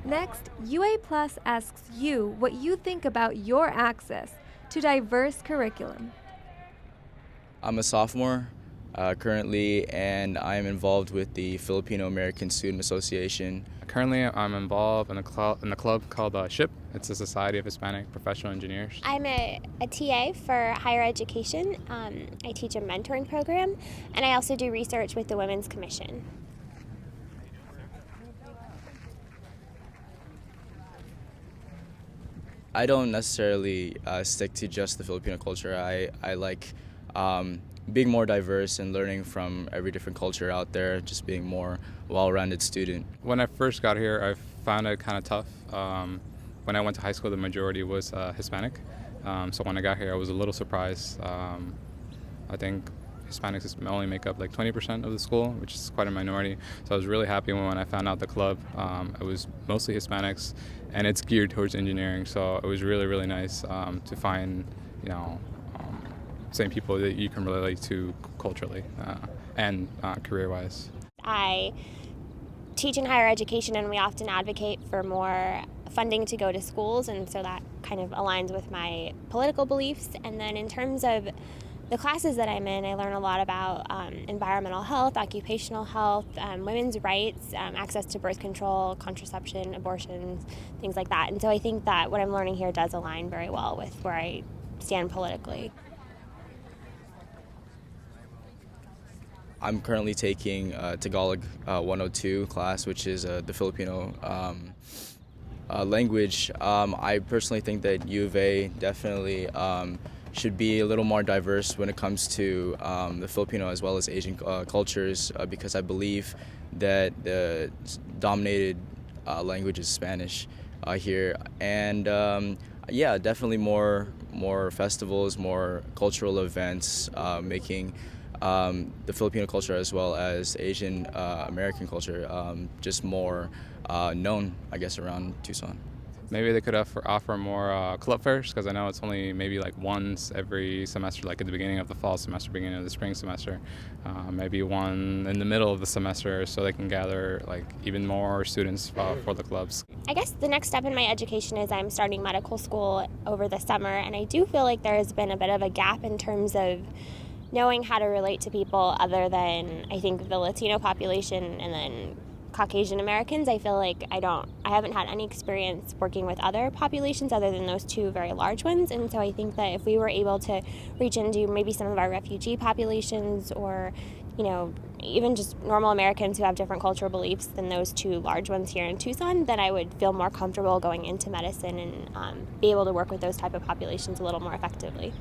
Next, UA Plus asks you what you think about your access to diverse curriculum. I'm a sophomore currently, and I am involved with the Filipino American Student Association. Currently, I'm involved in a club called SHIP. It's a Society of Hispanic Professional Engineers. I'm a TA for higher education. I teach a mentoring program, and I also do research with the Women's Commission. I don't necessarily stick to just the Filipino culture. I like being more diverse and learning from every different culture out there, just being more well-rounded student. When I first got here, I found it kind of tough. When I went to high school, the majority was Hispanic. So when I got here, I was a little surprised. I think Hispanics only make up like 20% of the school, which is quite a minority. So I was really happy when I found out the club. It was mostly Hispanics, and it's geared towards engineering. So it was really, really nice to find, same people that you can relate to culturally and career-wise. I teach in higher education, and we often advocate for more funding to go to schools, and so that kind of aligns with my political beliefs. And then in terms of the classes that I'm in, I learn a lot about environmental health, occupational health, women's rights, access to birth control, contraception, abortion, things like that. And so I think that what I'm learning here does align very well with where I stand politically. I'm currently taking Tagalog 102 class, which is the Filipino language. I personally think that U of A definitely should be a little more diverse when it comes to the Filipino as well as Asian cultures, because I believe that the dominated language is Spanish here. And yeah, definitely more festivals, more cultural events, making the Filipino culture as well as Asian American culture just more known, I guess, around Tucson. Maybe they could offer more club fairs, because I know it's only maybe like once every semester, like at the beginning of the fall semester, beginning of the spring semester. Maybe one in the middle of the semester, so they can gather like even more students for the clubs. I guess the next step in my education is I'm starting medical school over the summer, and I do feel like there has been a bit of a gap in terms of knowing how to relate to people other than, I think, the Latino population and then Caucasian Americans. I feel like I haven't had any experience working with other populations other than those two very large ones. And so I think that if we were able to reach into maybe some of our refugee populations, or even just normal Americans who have different cultural beliefs than those two large ones here in Tucson, then I would feel more comfortable going into medicine and be able to work with those type of populations a little more effectively.